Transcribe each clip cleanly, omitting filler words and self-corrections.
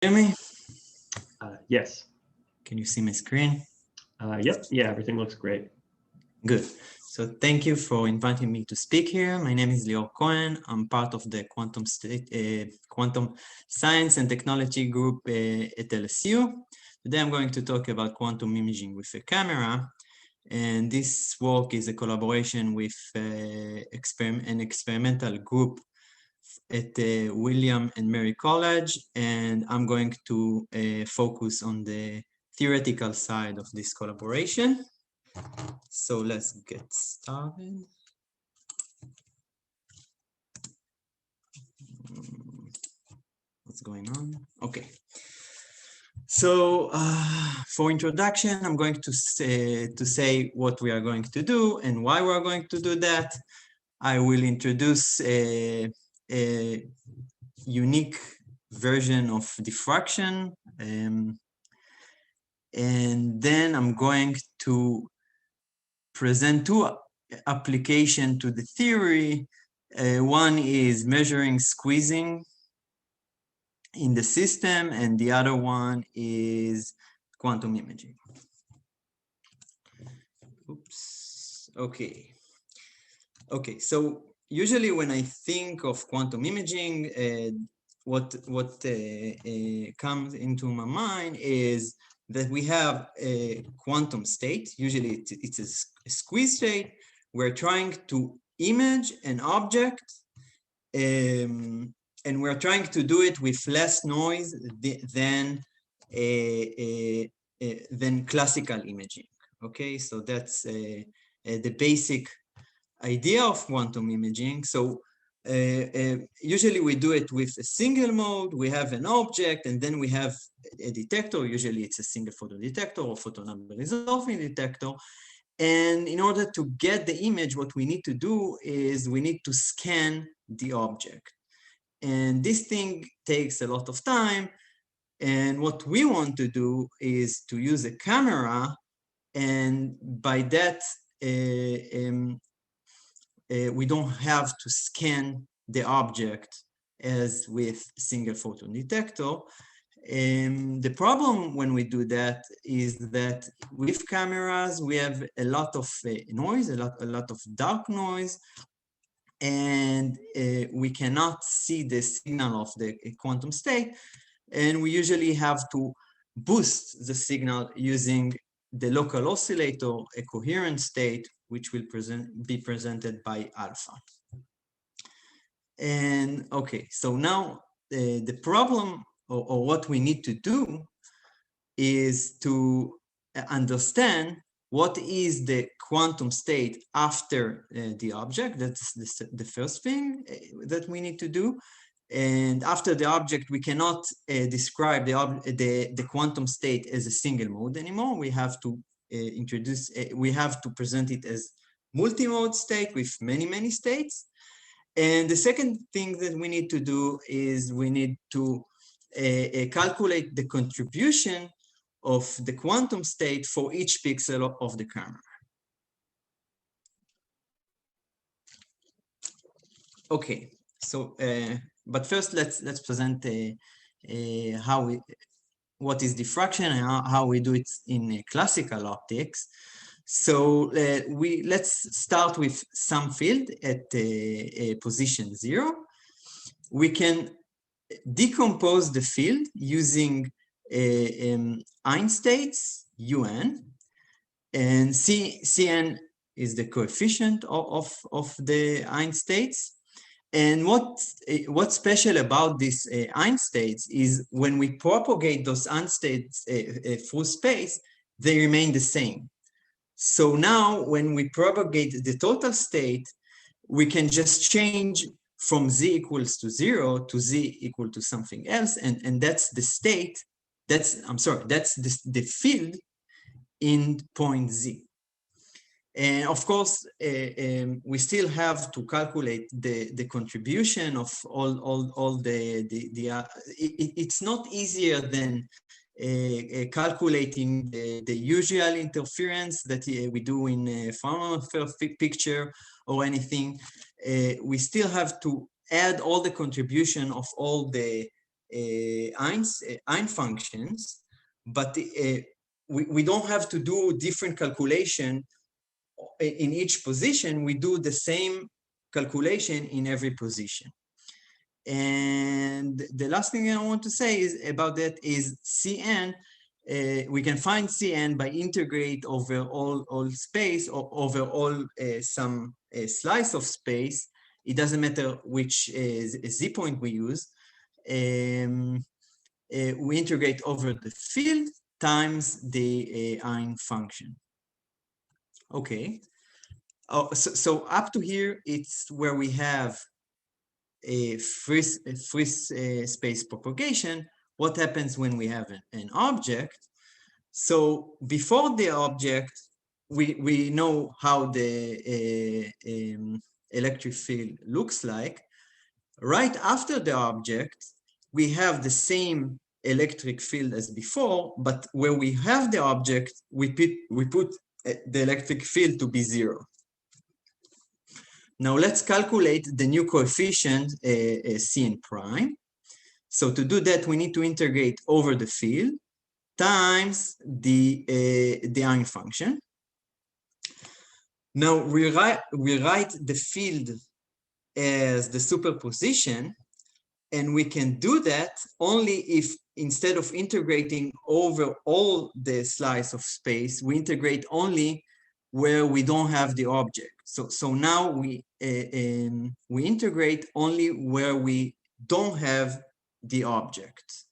Hear me? Yes. Can you see my screen? Yep. Yeah, everything looks great. Good. So thank you for inviting me to speak here. My name is Lior Cohen. I'm part of the quantum science and technology group at LSU. Today I'm going to talk about quantum imaging with a camera. And this work is a collaboration with an experimental group at William and Mary College, and I'm going to focus on the theoretical side of this collaboration. So let's get started. What's going on? Okay. So for introduction, I'm going to say what we are going to do and why we are going to do that. I will introduce a unique version of diffraction, and then I'm going to present two applications to the theory. One is measuring squeezing in the system, and the other one is quantum imaging. Oops. Okay. Okay. So usually when I think of quantum imaging, what comes into my mind is that we have a quantum state. Usually it's a squeeze state. We're trying to image an object, and we're trying to do it with less noise than classical imaging. Okay, so that's the basic idea of quantum imaging. So usually we do it with a single mode. We have an object, and then we have a detector. Usually it's a single photon detector or photon number resolving detector. And in order to get the image, what we need to do is we need to scan the object. And this thing takes a lot of time. And what we want to do is to use a camera, and by that, we don't have to scan the object as with single photon detector. The problem when we do that is that with cameras, we have a lot of noise, a lot of dark noise, and we cannot see the signal of the quantum state. And we usually have to boost the signal using the local oscillator, a coherent state, which will be presented by alpha. And okay, so now the problem or what we need to do is to understand what is the quantum state after the object. That's the first thing that we need to do. And after the object, we cannot describe the quantum state as a single mode anymore. We have to we have to present it as multimode state with many states. And the second thing that we need to do is we need to calculate the contribution of the quantum state for each pixel of the camera. Okay, so but first let's present what is diffraction and how we do it in classical optics. So let's start with some field at position 0. We can decompose the field using Ein states, Un, and Cn is the coefficient of the Ein states. And what's special about these Ein states is when we propagate those Ein states through space, they remain the same. So now when we propagate the total state, we can just change from z equals to 0 to z equal to something else, and that's the state, that's the field in point z. And of course, we still have to calculate the contribution of all it's not easier than calculating the usual interference that we do in a Farmer picture or anything. We still have to add all the contribution of all the Ein functions, but we don't have to do different calculation in each position. We do the same calculation in every position. And the last thing I want to say is about that is Cn. We can find Cn by integrate over all space or over all some slice of space. It doesn't matter which z point we use. We integrate over the field times the Ein function. Okay. Oh, so up to here, it's where we have a free space propagation. What happens when we have an object? So before the object, we know how the electric field looks like. Right after the object, we have the same electric field as before, but where we have the object, we put the electric field to be 0. Now let's calculate the new coefficient Cn prime. So to do that, we need to integrate over the field times the Ein function. Now we write the field as the superposition, and we can do that only if instead of integrating over all the slice of space, we integrate only where we don't have the object. So now we integrate only where we don't have the object.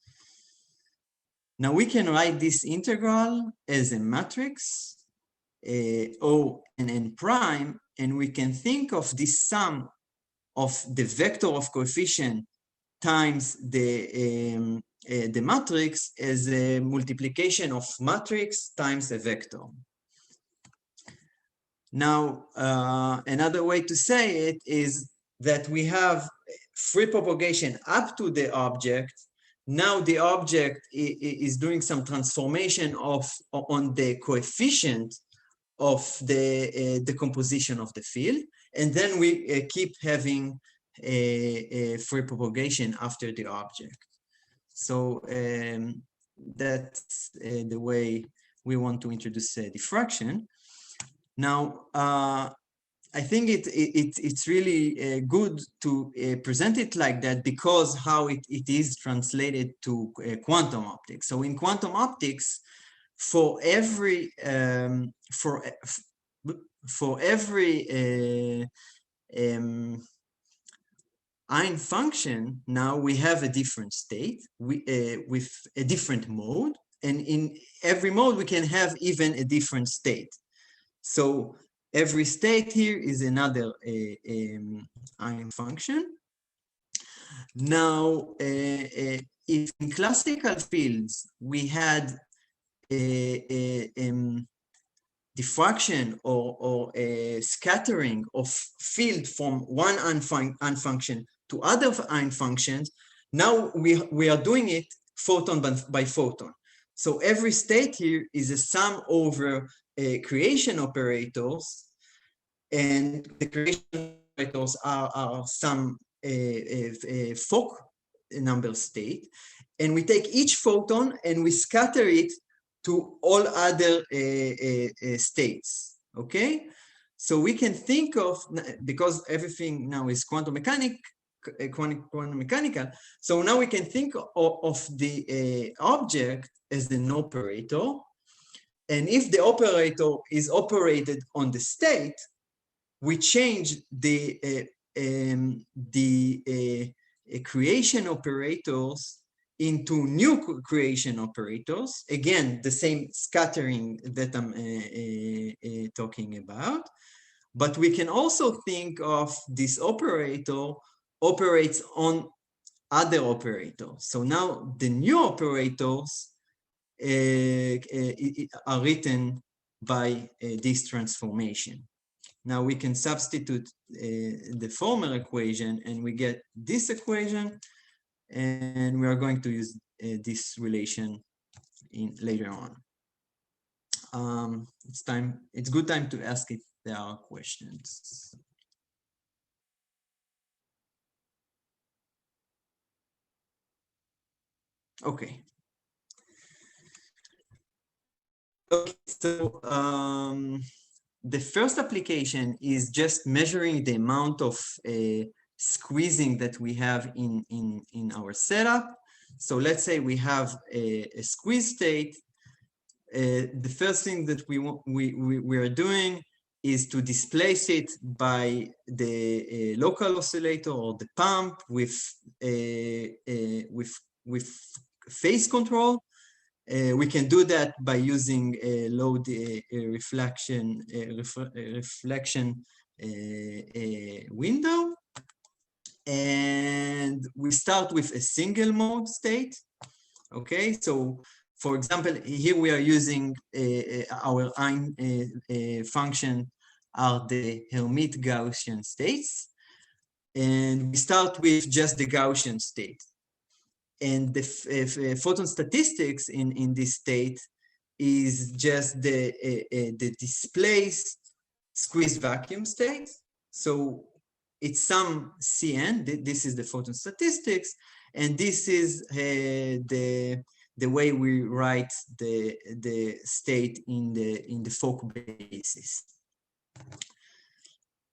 Now we can write this integral as a matrix, O and n prime, and we can think of this sum of the vector of coefficient times the matrix as a multiplication of matrix times a vector. Now, another way to say it is that we have free propagation up to the object. Now the object is doing some transformation on the coefficient of the decomposition of the field, and then we keep having a free propagation after the object. So that's the way we want to introduce diffraction. Now, I think it's really good to present it like that because how it is translated to quantum optics. So in quantum optics, for every Ein function, now we have a different state with a different mode, and in every mode we can have even a different state. So every state here is another Ein function. Now, if in classical fields we had diffraction or a scattering of field from one Ein function to other Ein functions, now we are doing it photon by photon. So every state here is a sum over creation operators, and the creation operators are some Fock number state, and we take each photon and we scatter it to all other states, okay? So we can think of, because everything now is quantum mechanical, so now we can think of the object as an operator, and if the operator is operated on the state, we change the creation operators into new creation operators. Again, the same scattering that I'm talking about. But we can also think of this operator operates on other operators. So now the new operators are written by this transformation. Now we can substitute the former equation and we get this equation, and we are going to use this relation later on. It's good time to ask if there are questions. Okay. Okay, so the first application is just measuring the amount of squeezing that we have in our setup. So let's say we have a squeeze state. The first thing that we are doing is to displace it by the local oscillator or the pump with phase control. We can do that by using a load reflection window. And we start with a single mode state. Okay, so for example, here we are using our function are the Hermite Gaussian states. And we start with just the Gaussian state. And the photon statistics in this state is just the displaced squeezed vacuum state. So it's some Cn. This is the photon statistics, and this is the way we write the state in the Fock basis.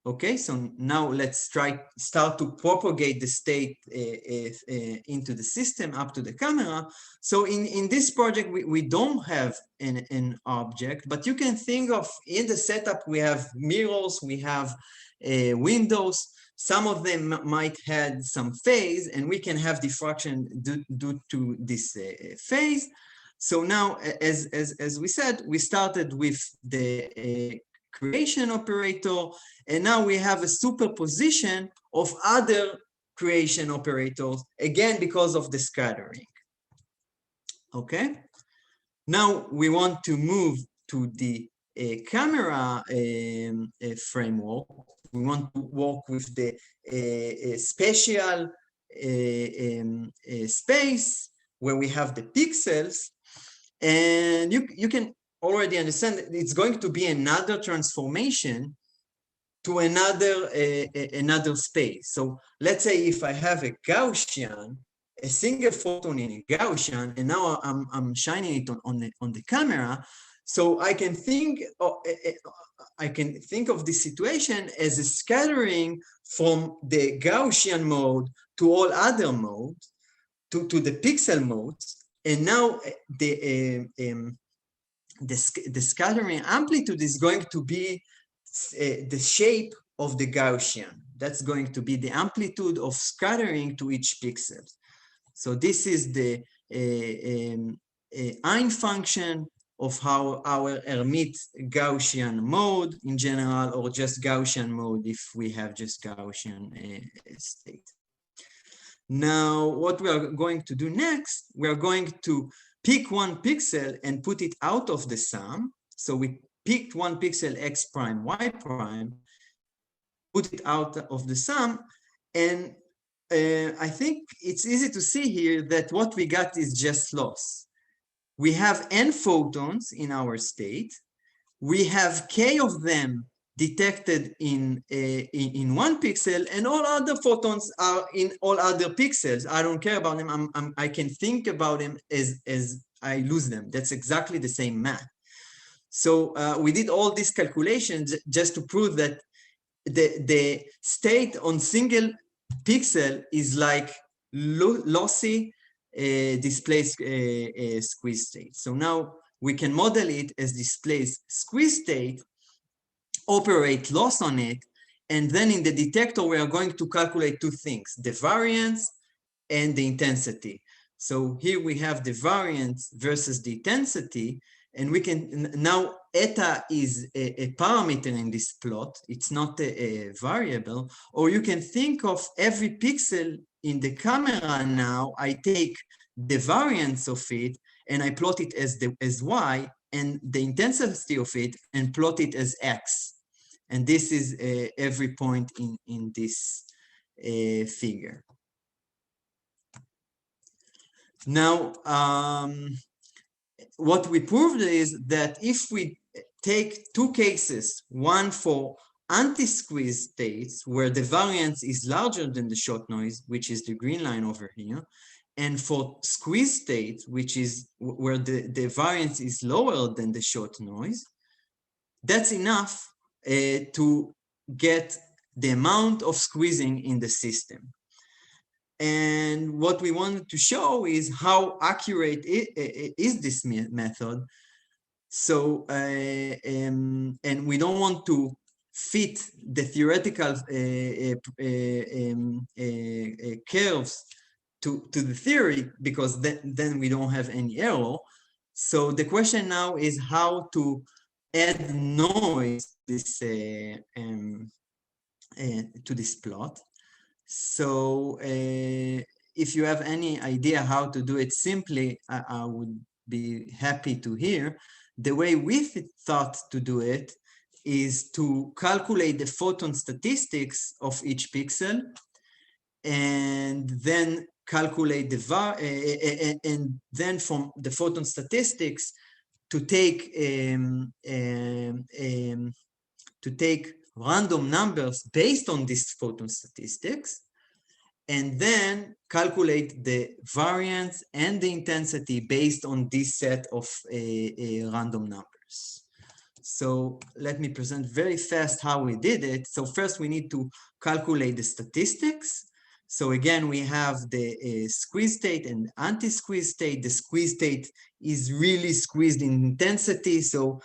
Okay, so now let's start to propagate the state into the system up to the camera. So in this project, we don't have an object, but you can think of in the setup, we have mirrors, we have windows. Some of them might have some phase, and we can have diffraction due to this phase. So now, as we said, we started with the creation operator, and now we have a superposition of other creation operators, again, because of the scattering. Okay? Now we want to move to the camera framework. We want to work with the spatial space where we have the pixels, and you can already understand that it's going to be another transformation to another space. So let's say if I have a Gaussian, a single photon in a Gaussian, and now I'm shining it on the camera, so I can think of this situation as a scattering from the Gaussian mode to all other modes, to the pixel modes, and now the scattering amplitude is going to be the shape of the Gaussian. That's going to be the amplitude of scattering to each pixel. So this is the Ein function of how our Hermite Gaussian mode in general, or just Gaussian mode if we have just Gaussian state. Now, what we are going to do next, we are going to pick one pixel and put it out of the sum. So we picked one pixel x prime, y prime, put it out of the sum, and I think it's easy to see here that what we got is just loss. We have n photons in our state. We have k of them detected in one pixel, and all other photons are in all other pixels. I don't care about them. I can think about them as I lose them. That's exactly the same math. So we did all these calculations just to prove that the state on single pixel is like lossy displaced squeeze state. So now we can model it as displaced squeeze state, operate loss on it, and then in the detector we are going to calculate two things: the variance and the intensity. So here we have the variance versus the intensity, and we can now eta is a parameter in this plot. It's not a variable. Or you can think of every pixel in the camera now, I take the variance of it and I plot it as y, and the intensity of it and plot it as x. And this is every point in this figure. Now, what we proved is that if we take two cases, one for anti-squeeze states where the variance is larger than the shot noise, which is the green line over here, And for squeeze state, which is where the variance is lower than the short noise, that's enough to get the amount of squeezing in the system. And what we wanted to show is how accurate is this method. So, and we don't want to fit the theoretical curves to the theory, because then we don't have any error. So the question now is how to add noise to this plot. So if you have any idea how to do it simply, I would be happy to hear. The way we thought to do it is to calculate the photon statistics of each pixel, and then calculate the and then from the photon statistics to take random numbers based on these photon statistics, and then calculate the variance and the intensity based on this set of random numbers. So let me present very fast how we did it. So first we need to calculate the statistics. So again, we have the squeeze state and anti-squeeze state. The squeeze state is really squeezed in intensity. So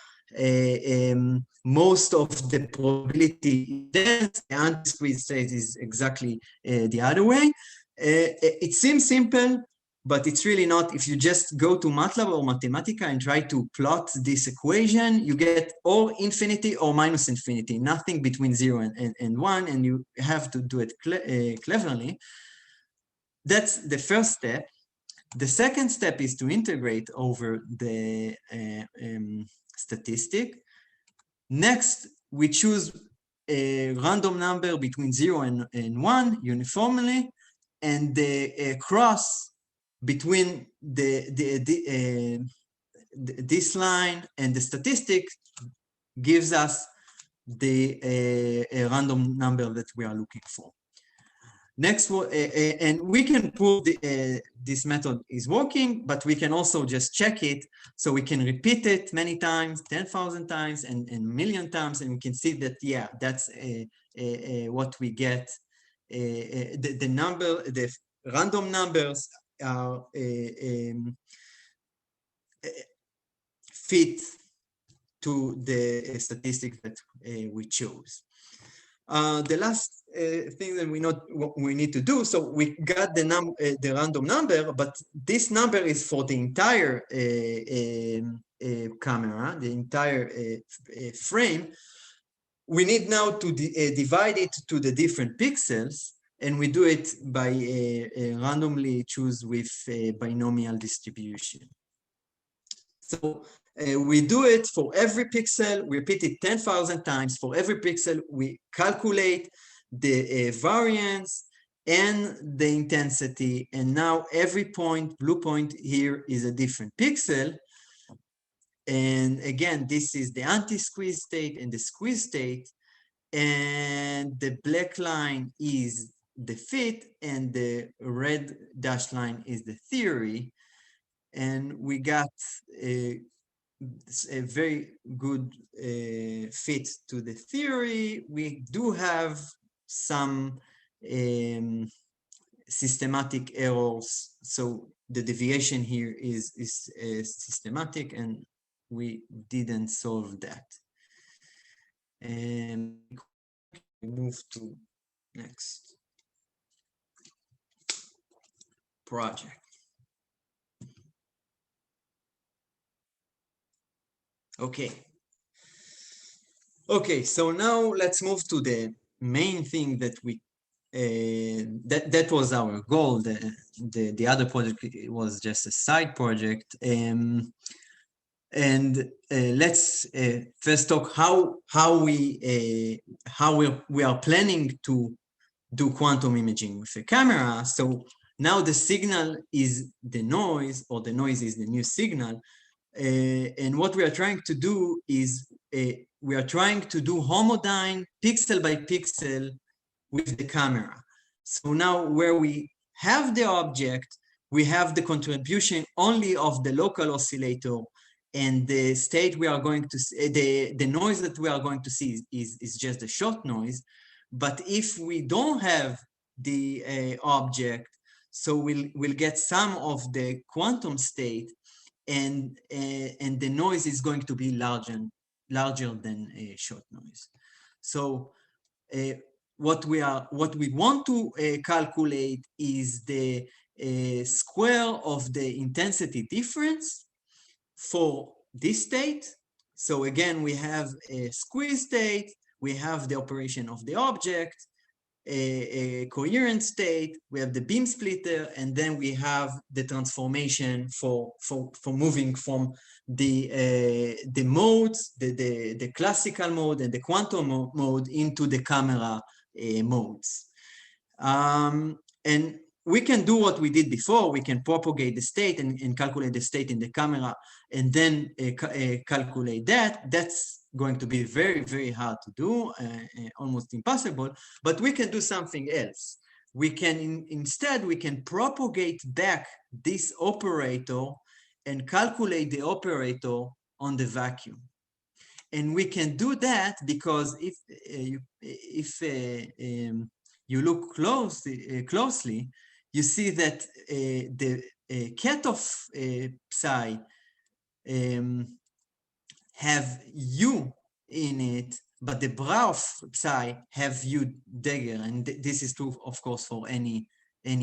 most of the probability is dense. The anti-squeeze state is exactly the other way. It seems simple, but it's really not. If you just go to MATLAB or Mathematica and try to plot this equation, you get or infinity or minus infinity, nothing between 0 and 1, and you have to do it cleverly. That's the first step. The second step is to integrate over the statistic. Next, we choose a random number between 0 and 1 uniformly, and the cross between this line and the statistic gives us the random number that we are looking for. Next, and we can prove this method is working, but we can also just check it. So we can repeat it many times, 10,000 times and a million times, and we can see that, yeah, that's what we get. The random numbers are fit to the statistics that we chose. The last thing that we need to do, so we got the random number, but this number is for the entire camera, the entire frame. We need now to divide it to the different pixels, and we do it by randomly choose with binomial distribution. So we do it for every pixel, we repeat it 10,000 times. For every pixel, we calculate the variance and the intensity. And now every point, blue point here, is a different pixel. And again, this is the anti-squeeze state and the squeeze state. And the black line is the fit, and the red dashed line is the theory. And we got a very good fit to the theory. We do have some systematic errors. So the deviation here is systematic, and we didn't solve that. And we move to next project. Okay, so now let's move to the main thing that we that was our goal. The other project was just a side project. And let's first talk how we are planning to do quantum imaging with a camera. So now the signal is the noise, or the noise is the new signal. And what we are trying to do is we are trying to do homodyne pixel by pixel with the camera. So now where we have the object, we have the contribution only of the local oscillator, and the state we are going to see, the noise that we are going to see is just a short noise. But if we don't have the object, so we'll get some of the quantum state, and the noise is going to be larger than a short noise. So what we want to calculate is the square of the intensity difference for this state. So again, we have a squeeze state, we have the operation of the object, a coherent state, we have the beam splitter, and then we have the transformation for moving from the modes, the classical mode and the quantum mode into the camera modes. And we can do what we did before. We can propagate the state and calculate the state in the camera, and then calculate that. That's going to be very, very hard to do, almost impossible. But we can do something else. We can instead we can propagate back this operator and calculate the operator on the vacuum. And we can do that because if you look closely, you see that the ket of psi have U in it, but the bra of psi have U dagger, and this is true, of course, for any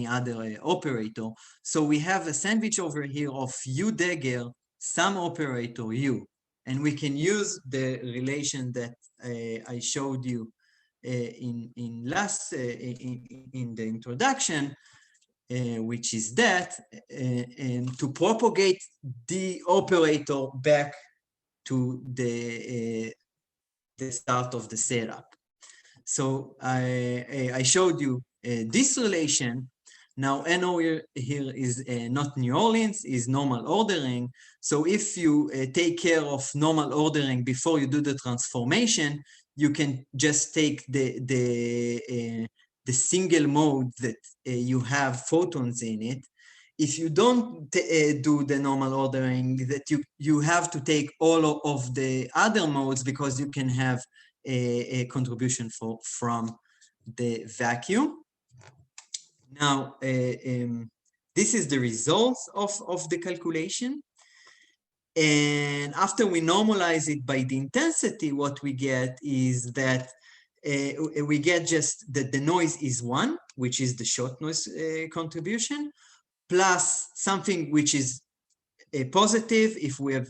other operator. So we have a sandwich over here of U dagger, some operator U, and we can use the relation that I showed you in the introduction, which is that, and to propagate the operator back to the start of the setup. So I showed you this relation. Now NO here is not New Orleans, is normal ordering. So if you take care of normal ordering before you do the transformation, you can just take the single mode that you have photons in it. If you don't do the normal ordering, that you have to take all of the other modes, because you can have a contribution from the vacuum. Now, this is the results of the calculation. And after we normalize it by the intensity, what we get is that we get just that the noise is 1, which is the short noise contribution, plus something which is a positive if we have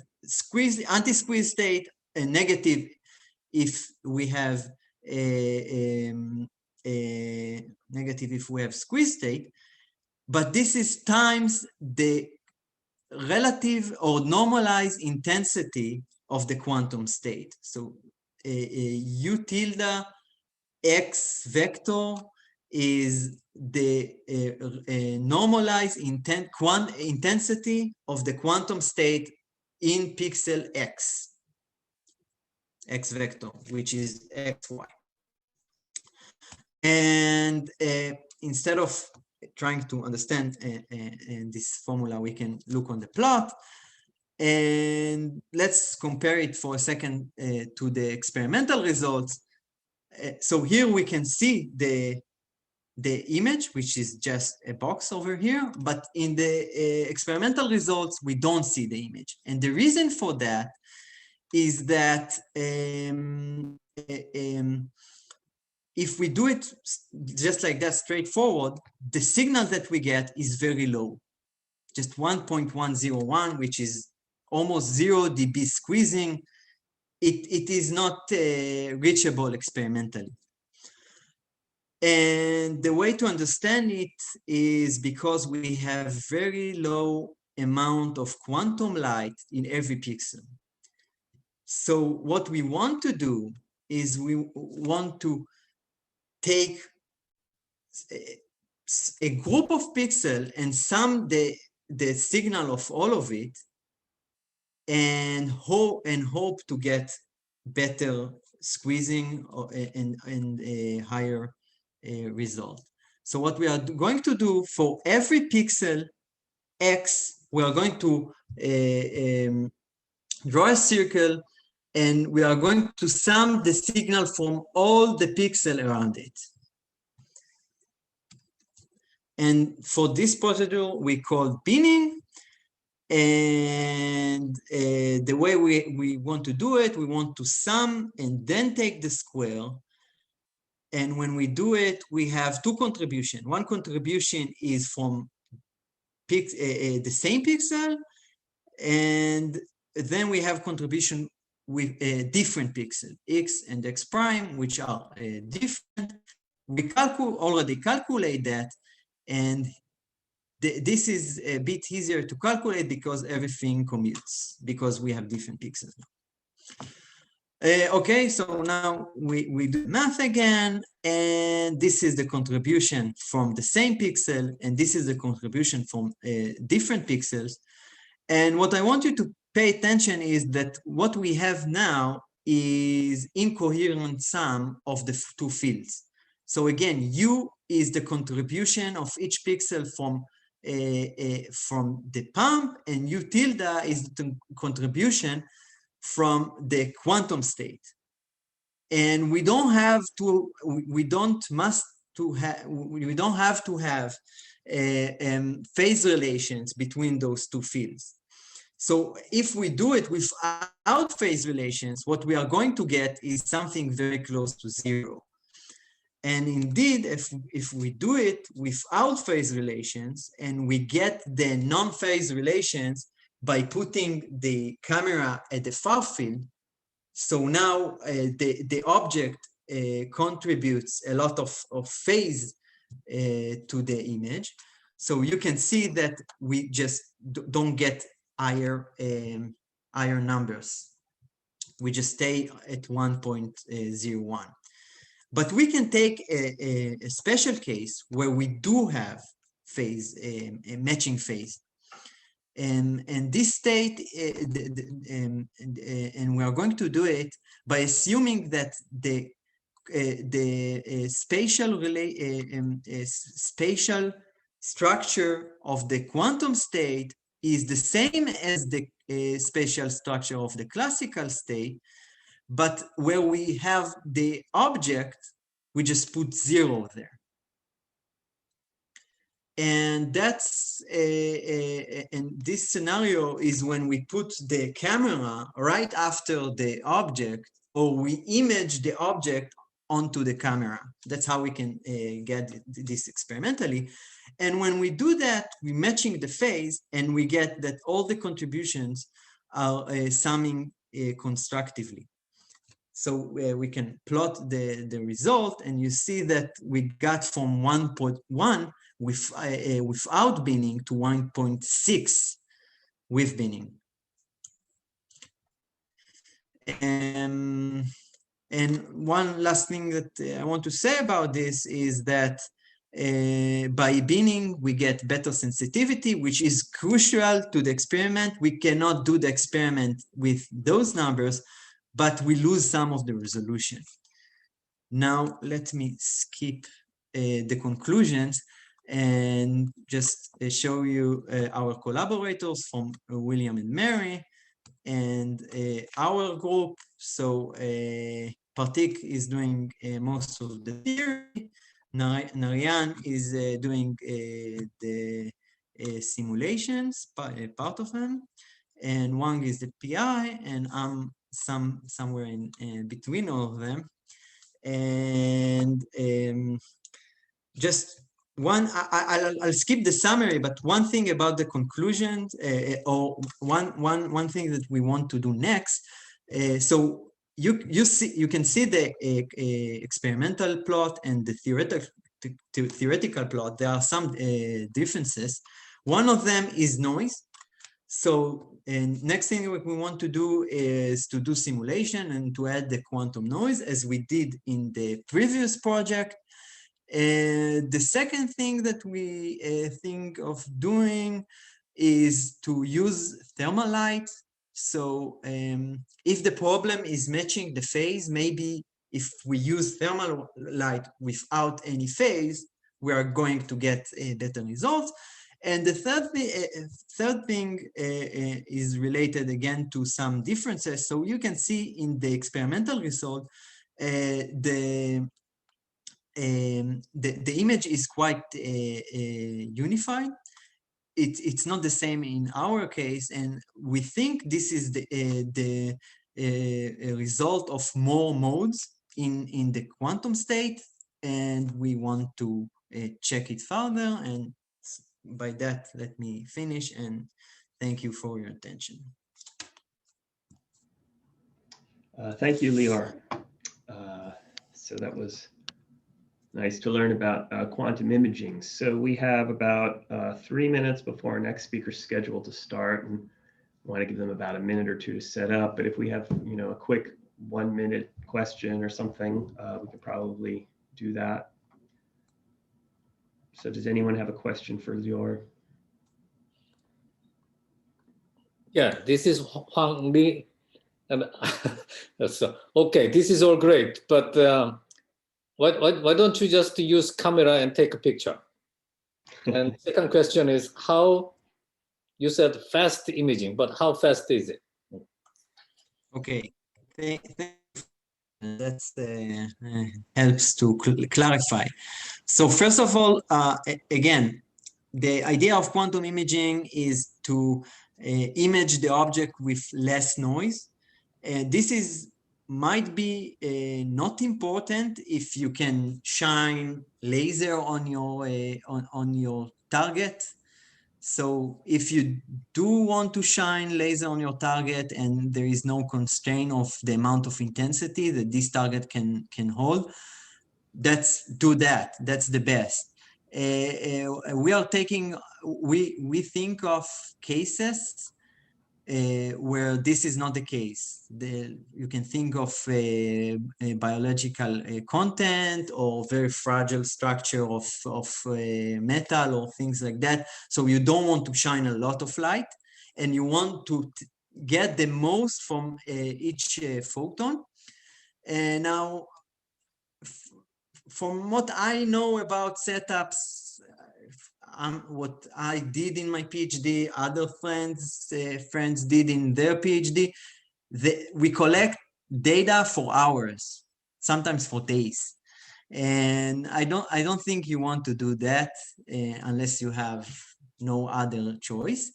anti-squeeze state, and negative if we have negative if we have squeeze state. But this is times the relative or normalized intensity of the quantum state. So U tilde X vector is the normalized intensity of the quantum state in pixel X vector, which is XY. And instead of trying to understand this formula, we can look on the plot. And let's compare it for a second to the experimental results. So here we can see the image, which is just a box over here, but in the experimental results, we don't see the image. And the reason for that is that if we do it just like that, straightforward, the signal that we get is very low, just 1.101, which is almost 0 dB squeezing. It is not reachable experimentally. And the way to understand it is because we have very low amount of quantum light in every pixel. So what we want to do is we want to take a group of pixels and sum the signal of all of it, and hope to get better squeezing and a higher result. So what we are going to do for every pixel X, we are going to draw a circle, and we are going to sum the signal from all the pixels around it. And for this procedure, we call binning. And the way we want to do it, we want to sum and then take the square. And when we do it, we have two contributions. One contribution is from the same pixel, and then we have contribution with a different pixel, x and x prime, which are different. We already calculate that, and this is a bit easier to calculate because everything commutes, because we have different pixels now. Okay, so now we do math again, and this is the contribution from the same pixel, and this is the contribution from different pixels. And what I want you to pay attention is that what we have now is incoherent sum of the two fields. So again, U is the contribution of each pixel from the pump, and U tilde is the contribution from the quantum state. And we don't have to have phase relations between those two fields. So if we do it without phase relations, what we are going to get is something very close to zero. And indeed, if we do it without phase relations, and we get the non-phase relations by putting the camera at the far field, so now the object contributes a lot of phase to the image. So you can see that we just don't get higher numbers. We just stay at 1.01. But we can take a special case where we do have phase, a matching phase. And this state, and we are going to do it by assuming that the spatial structure of the quantum state is the same as the spatial structure of the classical state, but where we have the object, we just put zero there. And that's and this scenario is when we put the camera right after the object, or we image the object onto the camera. That's how we can get this experimentally. And when we do that, we're matching the phase, and we get that all the contributions are summing constructively. So we can plot the result, and you see that we got from 1.1 without binning to 1.6 with binning. And one last thing that I want to say about this is that by binning, we get better sensitivity, which is crucial to the experiment. We cannot do the experiment with those numbers, but we lose some of the resolution. Now, let me skip the conclusions and just show you our collaborators from William and Mary and our group. So Partik is doing most of the theory. Narayan is doing the simulations, part of them, and Wang is the PI, and I'm somewhere in between all of them. And just one, I'll skip the summary, but one thing about the conclusions, or one thing that we want to do next. So you can see the experimental plot and the theoretical plot. There are some differences. One of them is noise. So next thing we want to do is to do simulation and to add the quantum noise, as we did in the previous project. The second thing that we think of doing is to use thermal light. So if the problem is matching the phase, maybe if we use thermal light without any phase, we are going to get better results. And the third thing is related again to some differences. So you can see in the experimental result, the image is quite unified. It's not the same in our case, and we think this is the result of more modes in the quantum state, and we want to check it further. And by that, let me finish and thank you for your attention. Thank you, Lior. So that was nice to learn about quantum imaging. So we have about 3 minutes before our next speaker's scheduled to start, and I want to give them about a minute or two to set up. But if we have, a quick 1 minute question or something, we could probably do that. So does anyone have a question for Lior? Yeah, this is Huang Li. And so, okay, this is all great, but why don't you just use camera and take a picture? And second question is, how, you said fast imaging, but how fast is it? Okay, that helps to clarify. So first of all, again, the idea of quantum imaging is to image the object with less noise. This might be not important if you can shine laser on your target. So if you do want to shine laser on your target and there is no constraint of the amount of intensity that this target can hold, do that. That's the best. We think of cases where this is not the case. You can think of a biological content or very fragile structure of metal or things like that. So you don't want to shine a lot of light, and you want to get the most from each photon. Now, from what I know about setups, what I did in my PhD, other friends did in their PhD, we collect data for hours, sometimes for days. And I don't think you want to do that unless you have no other choice.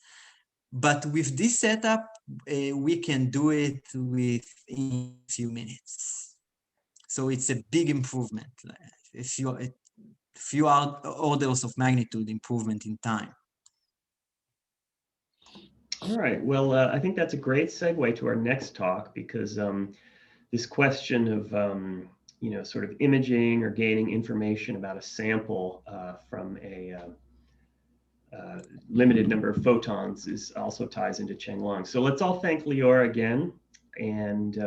But with this setup, we can do it within a few minutes. So it's a big improvement. Few orders of magnitude improvement in time. All right, well, I think that's a great segue to our next talk, because this question of, sort of imaging or gaining information about a sample from a limited number of photons also ties into Cheng Long. So let's all thank Lior again. And